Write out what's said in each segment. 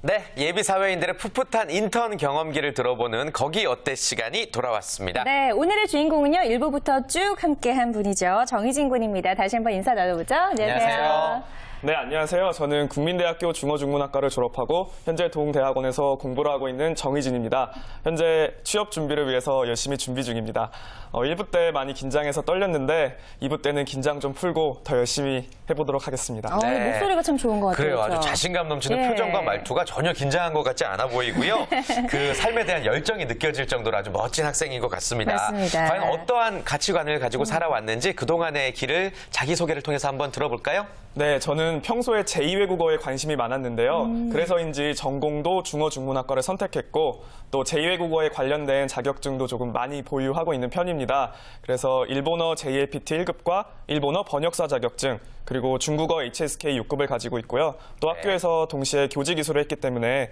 네, 예비 사회인들의 풋풋한 인턴 경험기를 들어보는 거기 어때 시간이 돌아왔습니다. 네, 오늘의 주인공은요. 1부부터 쭉 함께한 분이죠. 정희진 군입니다. 다시 한번 인사 나눠보죠. 안녕하세요. 네, 안녕하세요. 저는 국민대학교 중어중문학과를 졸업하고 현재 동대학원에서 공부를 하고 있는 정희진입니다. 현재 취업 준비를 위해서 열심히 준비 중입니다. 1부 때 많이 긴장해서 떨렸는데 2부 때는 긴장 좀 풀고 더 열심히 해보도록 하겠습니다. 네. 목소리가 참 좋은 것 같아요. 그래요. 그렇죠? 아주 자신감 넘치는 예. 표정과 말투가 전혀 긴장한 것 같지 않아 보이고요. 그 삶에 대한 열정이 느껴질 정도로 아주 멋진 학생인 것 같습니다. 맞습니다. 과연 어떠한 가치관을 가지고 살아왔는지 그동안의 길을 자기소개를 통해서 한번 들어볼까요? 네, 저는 평소에 제2외국어에 관심이 많았는데요. 그래서인지 전공도 중어중문학과를 선택했고 또 제2외국어에 관련된 자격증도 조금 많이 보유하고 있는 편입니다. 그래서 일본어 JLPT 1급과 일본어 번역사 자격증, 그리고 중국어 HSK 6급을 가지고 있고요. 또 학교에서 동시에 교직 이수를 했기 때문에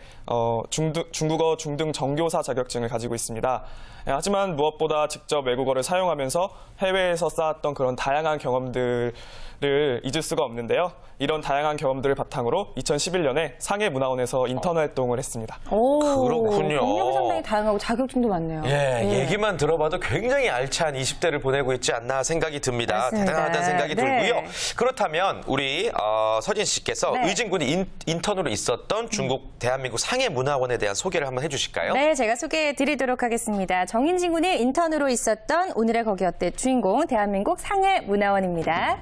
중국어 중등 정교사 자격증을 가지고 있습니다. 하지만 무엇보다 직접 외국어를 사용하면서 해외에서 쌓았던 그런 다양한 경험들을 잊을 수가 없는데요. 이런 다양한 경험들을 바탕으로 2011년에 상해문화원에서 인턴 활동을 했습니다. 오, 그렇군요. 경력이 상당히 다양하고 자격증도 많네요. 예, 얘기만 들어봐도 굉장히 알찬 20대를 보내고 있지 않나 생각이 듭니다. 맞습니다. 대단하다는 생각이 네. 들고요. 그렇다면 우리 서진 씨께서 네. 의진 군이 인턴으로 있었던 중국 대한민국 상해문화원에 대한 소개를 한번 해주실까요? 네, 제가 소개해 드리도록 하겠습니다. 정희진 군이 인턴으로 있었던 오늘의 거기 어때 주인공 대한민국 상해문화원입니다.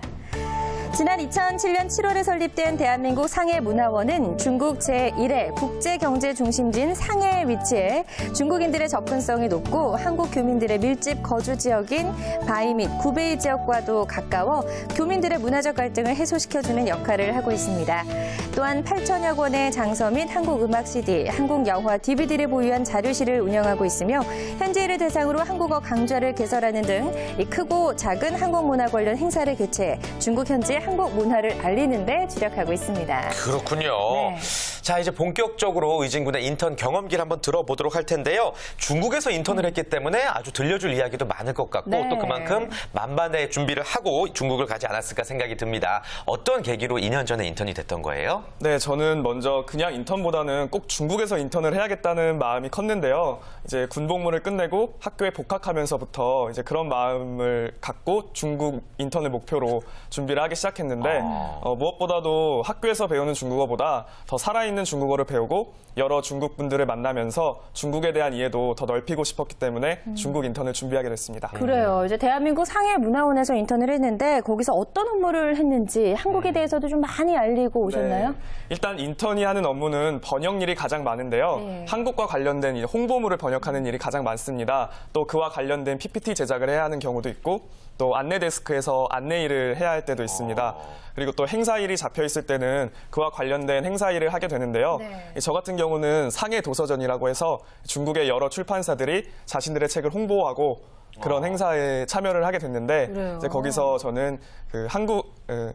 지난 2007년 7월에 설립된 대한민국 상해문화원은 중국 제1회 국제경제중심지인 상해에 위치해 중국인들의 접근성이 높고 한국 교민들의 밀집 거주 지역인 바이 및 구베이 지역과도 가까워 교민들의 문화적 갈등을 해소시켜주는 역할을 하고 있습니다. 또한 8천여 권의 장서 및 한국 음악 CD, 한국 영화 DVD를 보유한 자료실을 운영하고 있으며 현지인을 대상으로 한국어 강좌를 개설하는 등 크고 작은 한국 문화 관련 행사를 개최해 중국 현지 한국 문화를 알리는 데 주력하고 있습니다. 그렇군요. 네. 자, 이제 본격적으로 의진 군의 인턴 경험기를 한번 들어보도록 할 텐데요. 중국에서 인턴을 했기 때문에 아주 들려줄 이야기도 많을 것 같고 네. 또 그만큼 만반의 준비를 하고 중국을 가지 않았을까 생각이 듭니다. 어떤 계기로 2년 전에 인턴이 됐던 거예요? 네, 저는 먼저 그냥 인턴보다는 꼭 중국에서 인턴을 해야겠다는 마음이 컸는데요. 이제 군복무를 끝내고 학교에 복학하면서부터 이제 그런 마음을 갖고 중국 인턴을 목표로 준비를 하기 시작했는데 무엇보다도 학교에서 배우는 중국어보다 더 살아있는 중국어를 배우고 여러 중국 분들을 만나면서 중국에 대한 이해도 더 넓히고 싶었기 때문에 중국 인턴을 준비하게 됐습니다. 그래요. 이제 대한민국 상해문화원에서 인턴을 했는데 거기서 어떤 업무를 했는지 한국에 대해서도 좀 많이 알리고 오셨나요? 네. 일단 인턴이 하는 업무는 번역 일이 가장 많은데요. 네. 한국과 관련된 홍보물을 번역하는 일이 가장 많습니다. 또 그와 관련된 PPT 제작을 해야 하는 경우도 있고 또 안내 데스크에서 안내 일을 해야 할 때도 있습니다. 그리고 또 행사 일이 잡혀 있을 때는 그와 관련된 행사 일을 하게 되는데요. 네. 저 같은 경우는 상해 도서전이라고 해서 중국의 여러 출판사들이 자신들의 책을 홍보하고 그런 행사에 참여를 하게 됐는데 이제 거기서 저는 그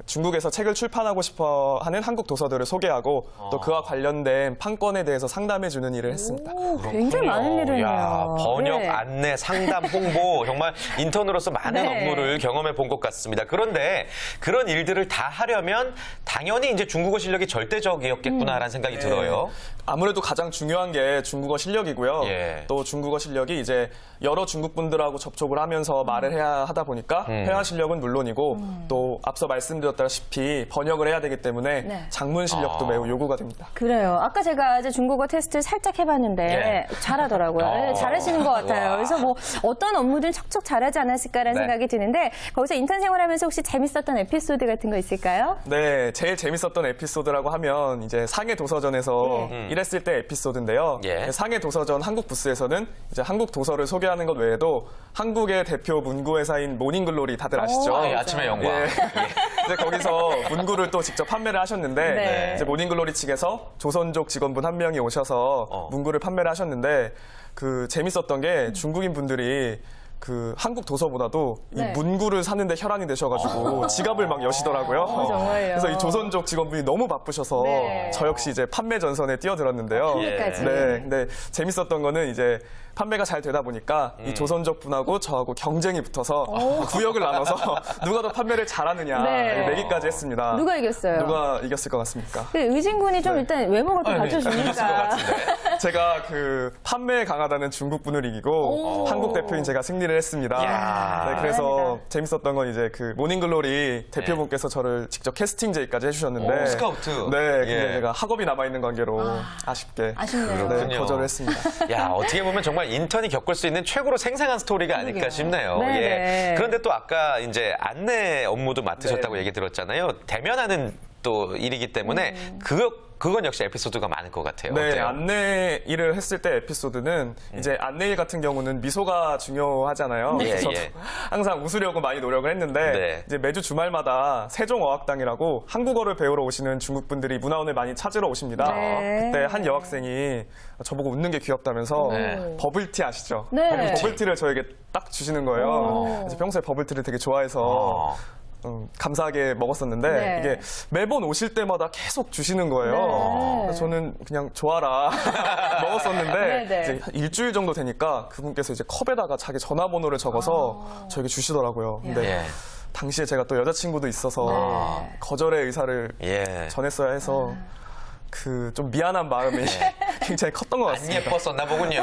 중국에서 책을 출판하고 싶어 하는 한국 도서들을 소개하고 또 그와 관련된 판권에 대해서 상담해주는 일을 했습니다. 오, 굉장히 많은 일을 야, 해요. 번역, 네. 안내, 상담, 홍보 정말 인턴으로서 많은 네. 업무를 경험해 본 것 같습니다. 그런데 그런 일들을 다 하려면 당연히 이제 중국어 실력이 절대적이었겠구나라는 생각이 들어요. 아무래도 가장 중요한 게 중국어 실력이고요. 예. 또 중국어 실력이 이제 여러 중국 분들하고 접촉을 하면서 말을 해야 하다 보니까 회화 실력은 물론이고 또 앞서 말씀드렸다시피 번역을 해야 되기 때문에 네. 장문 실력도 매우 요구가 됩니다. 그래요. 아까 제가 이제 중국어 테스트를 살짝 해봤는데 잘하더라고요. 네, 잘하시는 것 같아요. 와. 그래서 뭐 어떤 업무든 척척 잘하지 않았을까라는 네. 생각이 드는데 거기서 인턴 생활하면서 혹시 재밌었던 에피소드 같은 거 있을까요? 네, 제일 재밌었던 에피소드라고 하면 이제 상해 도서전에서 일했을 때 에피소드인데요. 예. 상해 도서전 한국 부스에서는 이제 한국 도서를 소개하는 것 외에도 한국의 대표 문구 회사인 모닝글로리 다들 아시죠? 아, 예, 아침의 영광. 예. 이제 거기서 문구를 또 직접 판매를 하셨는데 네. 이제 모닝글로리 측에서 조선족 직원분 한 명이 오셔서 문구를 판매를 하셨는데 그 재밌었던 게 중국인 분들이 그 한국 도서보다도 네. 이 문구를 사는데 혈안이 되셔가지고 지갑을 막 여시더라고요. 정말요? 그래서 이 조선족 직원분이 너무 바쁘셔서 네. 저 역시 이제 판매 전선에 뛰어들었는데요. 판매까지. 네, 근데 재밌었던 거는 이제 판매가 잘 되다 보니까 이 조선족 분하고 저하고 경쟁이 붙어서 구역을 나눠서 누가 더 판매를 잘하느냐 네. 내기까지 했습니다. 누가 이겼어요? 누가 이겼을 것 같습니까? 그 의진군이 좀 일단 외모가 좀 받쳐주니까. 제가 그 판매에 강하다는 중국 분을 이기고 한국 대표인 제가 승리를 했습니다. 이야. 네, 그래서 대단합니다. 재밌었던 건 이제 그 모닝글로리 대표분께서 저를 직접 캐스팅 제의까지 해주셨는데 오, 스카우트. 네, 근데 예. 제가 학업이 남아 있는 관계로 아쉽게 아쉽네요. 네, 그렇군요. 거절을 했습니다. 야, 어떻게 보면 정말 인턴이 겪을 수 있는 최고로 생생한 스토리가 아닐까 그러게요. 싶네요. 네네. 예. 그런데 또 아까 이제 안내 업무도 맡으셨다고 네. 얘기 들었잖아요. 대면하는 또 일이기 때문에 그건 역시 에피소드가 많을 것 같아요. 네, 어때요? 안내 일을 했을 때 에피소드는 이제 안내 일 같은 경우는 미소가 중요하잖아요. 예, 그래서 저도 예. 항상 웃으려고 많이 노력을 했는데 네. 이제 매주 주말마다 세종어학당이라고 한국어를 배우러 오시는 중국 분들이 문화원을 많이 찾으러 오십니다. 네. 그때 한 여학생이 저보고 웃는 게 귀엽다면서 네. 버블티 아시죠? 네. 버블티를 저에게 딱 주시는 거예요. 그래서 평소에 버블티를 되게 좋아해서 감사하게 먹었었는데 네. 이게 매번 오실 때마다 계속 주시는 거예요. 네. 그래서 저는 그냥 좋아라 먹었었는데 네, 네. 이제 한 일주일 정도 되니까 그분께서 이제 컵에다가 자기 전화번호를 적어서 저에게 주시더라고요. 근데 예. 당시에 제가 또 여자친구도 있어서 네. 거절의 의사를 예. 전했어야 해서 그 좀 미안한 마음이 굉장히 컸던 것 안 같습니다. 예뻤었나 보군요.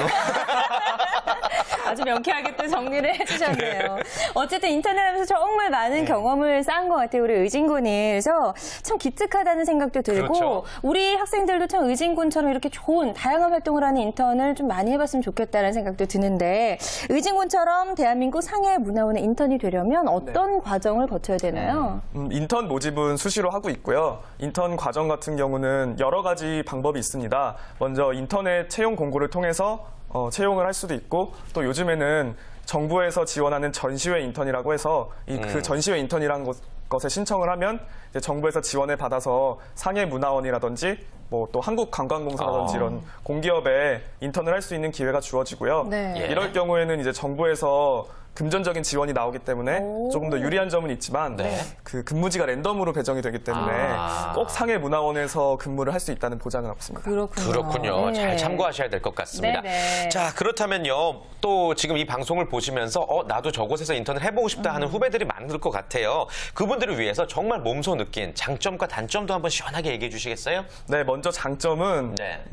아주 명쾌하게 또 정리를 해주셨네요. 어쨌든 인턴을 하면서 정말 많은 경험을 쌓은 것 같아요, 우리 의진군이. 그래서 참 기특하다는 생각도 들고 그렇죠. 우리 학생들도 참 의진군처럼 이렇게 좋은 다양한 활동을 하는 인턴을 좀 많이 해봤으면 좋겠다는 생각도 드는데 의진군처럼 대한민국 상해 문화원의 인턴이 되려면 어떤 과정을 거쳐야 되나요? 인턴 모집은 수시로 하고 있고요. 인턴 과정 같은 경우는 여러 가지 방법이 있습니다. 먼저 인터넷 채용 공고를 통해서 채용을 할 수도 있고 또 요즘에는 정부에서 지원하는 전시회 인턴이라고 해서 그 전시회 인턴이라는 것에 신청을 하면 이제 정부에서 지원을 받아서 상해 문화원이라든지 뭐 또 한국관광공사라든지 이런 공기업에 인턴을 할 수 있는 기회가 주어지고요. 네. 예. 이럴 경우에는 이제 정부에서 금전적인 지원이 나오기 때문에 조금 더 유리한 점은 있지만 네. 그 근무지가 랜덤으로 배정이 되기 때문에 꼭 상해 문화원에서 근무를 할 수 있다는 보장은 없습니다. 그렇군요. 네. 잘 참고하셔야 될 것 같습니다. 네네. 자, 그렇다면요. 또 지금 이 방송을 보시면서 나도 저곳에서 인턴을 해보고 싶다 하는 후배들이 많을 것 같아요. 그분들을 위해서 정말 몸소 느낀 장점과 단점도 한번 시원하게 얘기해 주시겠어요? 네, 먼저 장점은 네.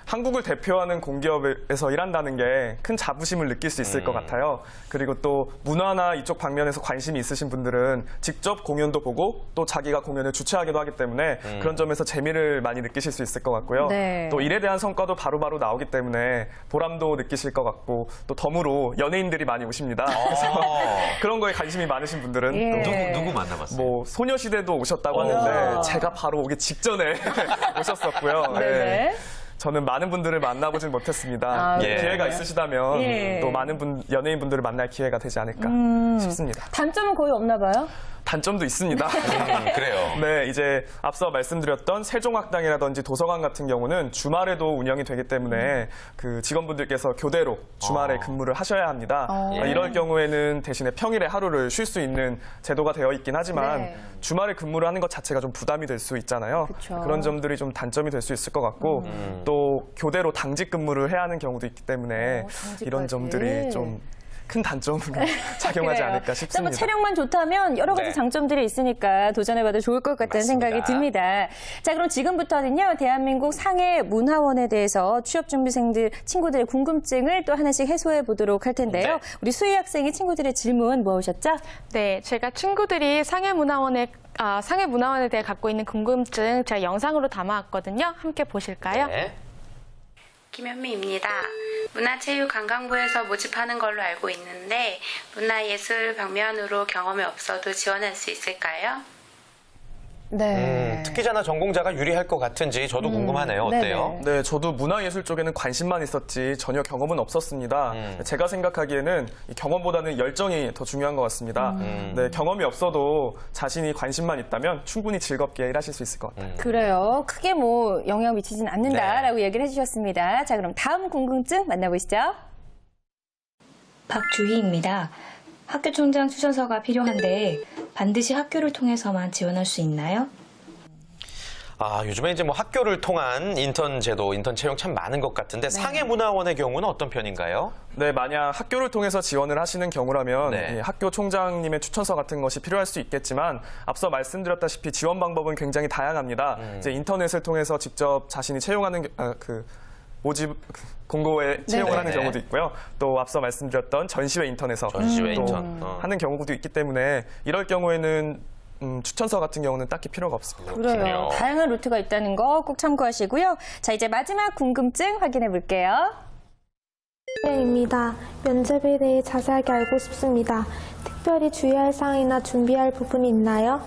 한국을 대표하는 공기업에서 일한다는 게 큰 자부심을 느낄 수 있을 것 같아요. 그리고 또 문화나 이쪽 방면에서 관심이 있으신 분들은 직접 공연도 보고 또 자기가 공연을 주최하기도 하기 때문에 그런 점에서 재미를 많이 느끼실 수 있을 것 같고요. 네. 또 일에 대한 성과도 바로바로 나오기 때문에 보람도 느끼실 것 같고 또 덤으로 연예인들이 많이 오십니다. 그래서 그런 거에 관심이 많으신 분들은 예. 또 누구 만나봤어요? 뭐 소녀시대도 오셨다고 하는데 제가 바로 오기 직전에 오셨었고요. 네네. 예. 저는 많은 분들을 만나보진 못했습니다. 아, 예. 기회가 있으시다면 예. 또 많은 연예인분들을 만날 기회가 되지 않을까 싶습니다. 단점은 거의 없나 봐요? 단점도 있습니다. 그래요. 네, 이제 앞서 말씀드렸던 세종학당이라든지 도서관 같은 경우는 주말에도 운영이 되기 때문에 그 직원분들께서 교대로 주말에 근무를 하셔야 합니다. 이럴 경우에는 대신에 평일에 하루를 쉴 수 있는 제도가 되어 있긴 하지만 네. 주말에 근무를 하는 것 자체가 좀 부담이 될 수 있잖아요. 그쵸. 그런 점들이 좀 단점이 될 수 있을 것 같고 또 교대로 당직 근무를 해야 하는 경우도 있기 때문에 당직까지. 이런 점들이 좀 큰 단점으로 작용하지 그래요. 않을까 일단 뭐 싶습니다. 체력만 좋다면 여러 가지 네. 장점들이 있으니까 도전해봐도 좋을 것 같다는 맞습니다. 생각이 듭니다. 자, 그럼 지금부터는요, 대한민국 상해 문화원에 대해서 취업 준비생들 친구들의 궁금증을 또 하나씩 해소해 보도록 할 텐데요. 네. 우리 수희 학생이 친구들의 질문 모으셨죠? 네, 제가 친구들이 상해문화원에 대해 갖고 있는 궁금증 제가 영상으로 담아왔거든요. 함께 보실까요? 네. 김현미입니다. 문화체육관광부에서 모집하는 걸로 알고 있는데 문화예술 방면으로 경험이 없어도 지원할 수 있을까요? 네. 특기자나 전공자가 유리할 것 같은지 저도 궁금하네요. 어때요? 네네. 네, 저도 문화예술 쪽에는 관심만 있었지 전혀 경험은 없었습니다. 제가 생각하기에는 이 경험보다는 열정이 더 중요한 것 같습니다. 네, 경험이 없어도 자신이 관심만 있다면 충분히 즐겁게 일하실 수 있을 것 같아요. 그래요. 크게 뭐 영향 미치진 않는다라고 네. 얘기를 해주셨습니다. 자, 그럼 다음 궁금증 만나보시죠. 박주희입니다. 학교총장 추천서가 필요한데 반드시 학교를 통해서만 지원할 수 있나요? 요즘에 이제 뭐 학교를 통한 인턴 제도, 인턴 채용 참 많은 것 같은데 상해문화원의 경우는 어떤 편인가요? 네, 만약 학교를 통해서 지원을 하시는 경우라면 네. 이 학교 총장님의 추천서 같은 것이 필요할 수 있겠지만 앞서 말씀드렸다시피 지원 방법은 굉장히 다양합니다. 이제 인터넷을 통해서 직접 자신이 채용하는 모집 공고에 채용을 하는 경우도 있고요. 또 앞서 말씀드렸던 전시회 인턴에서 전시회 또 인턴. 하는 경우도 있기 때문에 이럴 경우에는 추천서 같은 경우는 딱히 필요가 없습니다. 그래요. 그렇군요. 다양한 루트가 있다는 거 꼭 참고하시고요. 자, 이제 마지막 궁금증 확인해 볼게요. 입니다. 면접에 대해 자세하게 알고 싶습니다. 특별히 주의할 사항이나 준비할 부분이 있나요?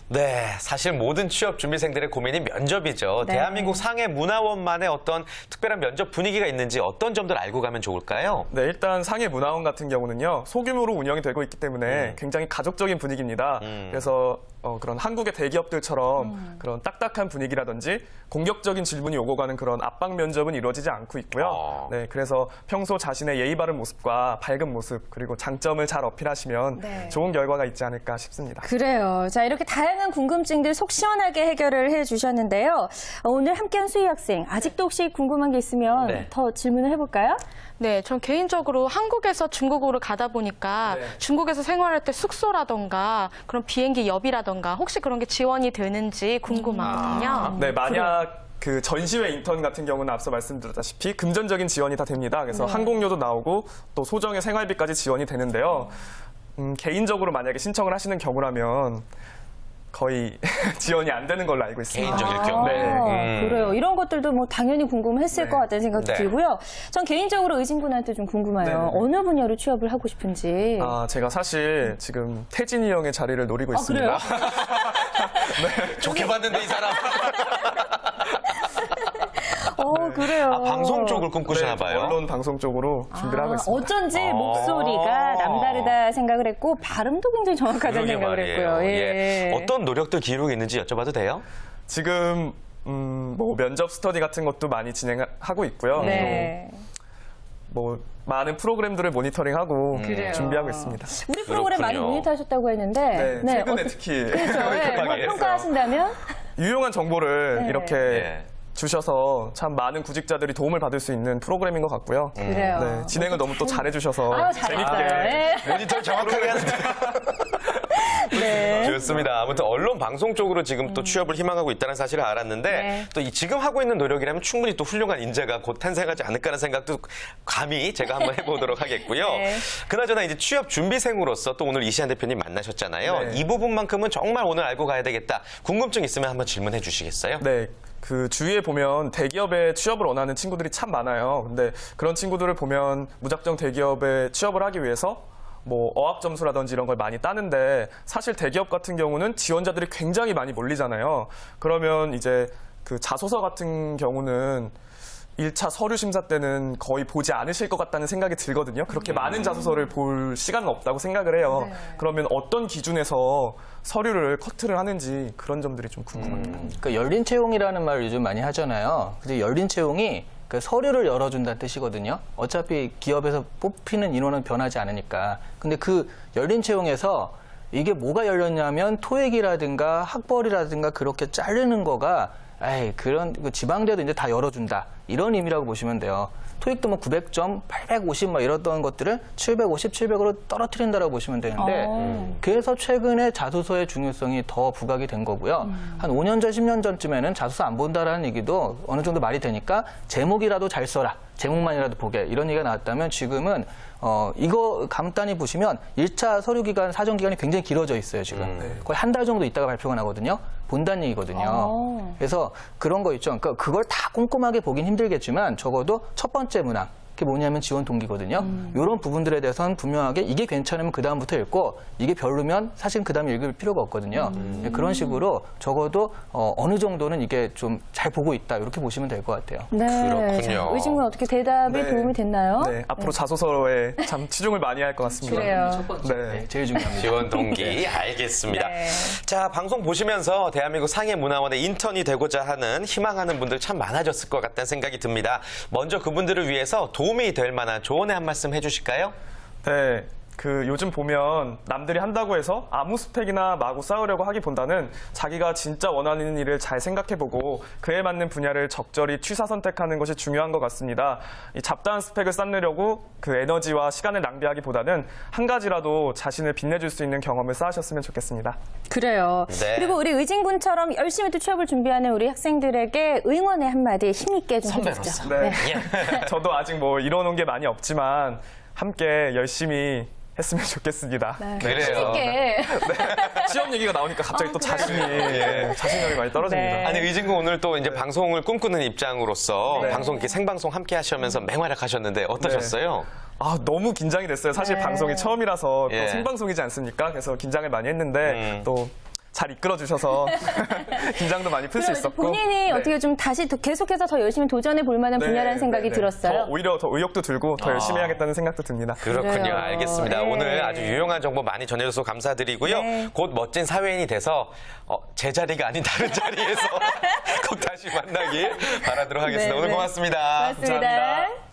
네, 사실 모든 취업 준비생들의 고민이 면접이죠. 네. 대한민국 상해문화원만의 어떤 특별한 면접 분위기가 있는지 어떤 점들 알고 가면 좋을까요? 네, 일단 상해문화원 같은 경우는요, 소규모로 운영이 되고 있기 때문에 굉장히 가족적인 분위기입니다. 그래서 그런 한국의 대기업들처럼 그런 딱딱한 분위기라든지 공격적인 질문이 오고 가는 그런 압박 면접은 이루어지지 않고 있고요. 네, 그래서 평소 자신의 예의 바른 모습과 밝은 모습 그리고 장점을 잘 어필하시면 네. 좋은 결과가 있지 않을까 싶습니다. 그래요. 자, 이렇게 다양한 궁금증들 속 시원하게 해결을 해 주셨는데요. 오늘 함께한 수희 학생, 아직도 혹시 궁금한 게 있으면 네. 더 질문을 해볼까요? 네, 전 개인적으로 한국에서 중국으로 가다 보니까 네. 중국에서 생활할 때 숙소라던가 그런 비행기 엽이라던가 혹시 그런 게 지원이 되는지 궁금하거든요. 네, 만약 그 전시회 인턴 같은 경우는 앞서 말씀드렸다시피 금전적인 지원이 다 됩니다. 그래서 항공료도 나오고 또 소정의 생활비까지 지원이 되는데요. 개인적으로 만약에 신청을 하시는 경우라면 거의 지원이 안 되는 걸로 알고 있습니다. 개인적일 경우. 네. 그래요. 이런 것들도 뭐 당연히 궁금했을 네. 것 같다는 생각도 네. 들고요. 전 개인적으로 의진 군한테 좀 궁금해요. 네. 어느 분야로 취업을 하고 싶은지. 제가 사실 지금 태진이 형의 자리를 노리고 있습니다. 그래요? 좋게 봤는데 이 사람. 그래요. 방송 쪽을 꿈꾸시나 네, 봐요. 언론 방송 쪽으로 준비를 하고 있습니다. 어쩐지 목소리가 남다르다 생각을 했고 발음도 굉장히 정확하다는 그러게 생각을 말이에요. 했고요. 예. 어떤 노력들 기록이 있는지 여쭤봐도 돼요? 지금 뭐 면접 스터디 같은 것도 많이 진행하고 있고요. 네. 뭐 많은 프로그램들을 모니터링하고 그래요. 준비하고 있습니다. 우리 프로그램 많이 그렇군요. 모니터하셨다고 했는데. 네, 최근에 어떠- 특히 그렇죠. 네, 뭐 급하게 평가하신다면? 유용한 정보를 네. 이렇게 예. 주셔서 참 많은 구직자들이 도움을 받을 수 있는 프로그램인 것 같고요. 그래요. 네, 진행을 너무 또 잘해주셔서 아유, 잘했어요. 재밌게 네. 모니터 정확하게 하는데. 네. 좋습니다. 아무튼 언론 방송 쪽으로 지금 또 취업을 희망하고 있다는 사실을 알았는데 네. 또 지금 하고 있는 노력이라면 충분히 또 훌륭한 인재가 곧 탄생하지 않을까라는 생각도 감히 제가 한번 해보도록 하겠고요. 네. 그나저나 이제 취업 준비생으로서 또 오늘 이시안 대표님 만나셨잖아요. 네. 이 부분만큼은 정말 오늘 알고 가야 되겠다. 궁금증 있으면 한번 질문해 주시겠어요? 네. 그 주위에 보면 대기업에 취업을 원하는 친구들이 참 많아요. 근데 그런 친구들을 보면 무작정 대기업에 취업을 하기 위해서 뭐 어학 점수라든지 이런 걸 많이 따는데 사실 대기업 같은 경우는 지원자들이 굉장히 많이 몰리잖아요. 그러면 이제 그 자소서 같은 경우는 1차 서류 심사 때는 거의 보지 않으실 것 같다는 생각이 들거든요. 그렇게 많은 자소서를 볼 시간은 없다고 생각을 해요. 그러면 어떤 기준에서 서류를 커트를 하는지 그런 점들이 좀 궁금합니다. 그러니까 열린 채용이라는 말을 요즘 많이 하잖아요. 근데 열린 채용이 그 서류를 열어준다는 뜻이거든요. 어차피 기업에서 뽑히는 인원은 변하지 않으니까. 근데 그 열린 채용에서 이게 뭐가 열렸냐면 토익이라든가 학벌이라든가 그렇게 자르는 거가 그런 지방대도 이제 다 열어준다. 이런 의미라고 보시면 돼요. 토익도 뭐 900점, 850 막 이랬던 것들을 750, 700으로 떨어뜨린다라고 보시면 되는데 그래서 최근에 자소서의 중요성이 더 부각이 된 거고요. 한 5년 전, 10년 전쯤에는 자소서 안 본다라는 얘기도 어느 정도 말이 되니까 제목이라도 잘 써라. 제목만이라도 보게. 이런 얘기가 나왔다면 지금은 이거 간단히 보시면 1차 서류 기간, 사정 기간이 굉장히 길어져 있어요, 지금. 거의 한 달 정도 있다가 발표가 나거든요. 본다는 얘기거든요. 그래서 그런 거 있죠. 그러니까 그걸 다 꼼꼼하게 보긴 힘들겠지만 적어도 첫 번째 문항. 그게 뭐냐면 지원 동기거든요. 이런 부분들에 대해서는 분명하게 이게 괜찮으면 그다음부터 읽고 이게 별로면 사실 그다음에 읽을 필요가 없거든요. 그런 식으로 적어도 어느 정도는 이게 좀 잘 보고 있다. 이렇게 보시면 될 것 같아요. 네. 그렇군요. 자, 의진 군 어떻게 대답이 네. 도움이 됐나요? 네, 앞으로 자소서에 참 치중을 많이 할 것 같습니다. 그래요. 첫 번째. 네. 네, 제일 중요합니다. 지원 동기 알겠습니다. 네. 자, 방송 보시면서 대한민국 상해문화원의 인턴이 되고자 하는 희망하는 분들 참 많아졌을 것 같다는 생각이 듭니다. 먼저 그분들을 위해서 도움이 될 만한 조언의 한 말씀 해주실까요? 네. 요즘 보면 남들이 한다고 해서 아무 스펙이나 마구 쌓으려고 하기보다는 자기가 진짜 원하는 일을 잘 생각해보고 그에 맞는 분야를 적절히 취사 선택하는 것이 중요한 것 같습니다. 이 잡다한 스펙을 쌓으려고 그 에너지와 시간을 낭비하기보다는 한 가지라도 자신을 빛내줄 수 있는 경험을 쌓으셨으면 좋겠습니다. 그래요. 네. 그리고 우리 의진군처럼 열심히 또 취업을 준비하는 우리 학생들에게 응원의 한마디 힘있게 좀 해주시죠. 선배로서. 네. 저도 아직 뭐 이뤄놓은 게 많이 없지만 함께 열심히 했으면 좋겠습니다. 그래요. 힘있게. 취업 얘기가 나오니까 갑자기 또 자신감이 많이 떨어집니다. 네. 아니 의진군 오늘 또 이제 방송을 꿈꾸는 입장으로서 네. 방송 이렇게 생방송 함께 하시면서 맹활약하셨는데 어떠셨어요? 너무 긴장이 됐어요. 사실 네. 방송이 처음이라서 예. 또 생방송이지 않습니까? 그래서 긴장을 많이 했는데 또 잘 이끌어 주셔서 긴장도 많이 풀 수 그래서 있었고 본인이 네. 어떻게 좀 다시 계속해서 더 열심히 도전해 볼 만한 분야라는 생각이 들었어요. 오히려 더 의욕도 들고 더 열심히 해야겠다는 생각도 듭니다. 그렇군요. 그래요. 알겠습니다. 네. 오늘 아주 유용한 정보 많이 전해줘서 감사드리고요. 네. 곧 멋진 사회인이 돼서 제자리가 아닌 다른 자리에서 꼭 다시 만나길 바라도록 하겠습니다. 네, 오늘 네. 고맙습니다. 고맙습니다. 감사합니다.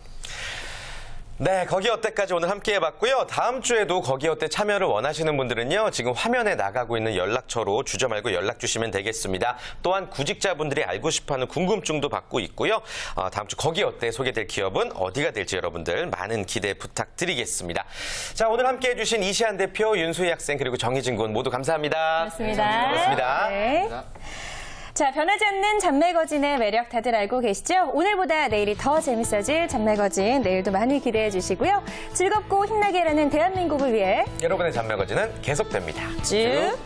네, 거기 어때까지 오늘 함께 해봤고요. 다음 주에도 거기 어때 참여를 원하시는 분들은요. 지금 화면에 나가고 있는 연락처로 주저 말고 연락 주시면 되겠습니다. 또한 구직자분들이 알고 싶어하는 궁금증도 받고 있고요. 다음 주 거기 어때 소개될 기업은 어디가 될지 여러분들 많은 기대 부탁드리겠습니다. 자, 오늘 함께 해주신 이시안 대표, 윤수희 학생 그리고 정희진 군 모두 감사합니다. 고맙습니다. 고맙습니다. 네. 자, 변하지 않는 잔매거진의 매력 다들 알고 계시죠? 오늘보다 내일이 더 재밌어질 잔매거진 내일도 많이 기대해 주시고요. 즐겁고 힘나게 일하는 대한민국을 위해 여러분의 잔매거진은 계속됩니다. 쭉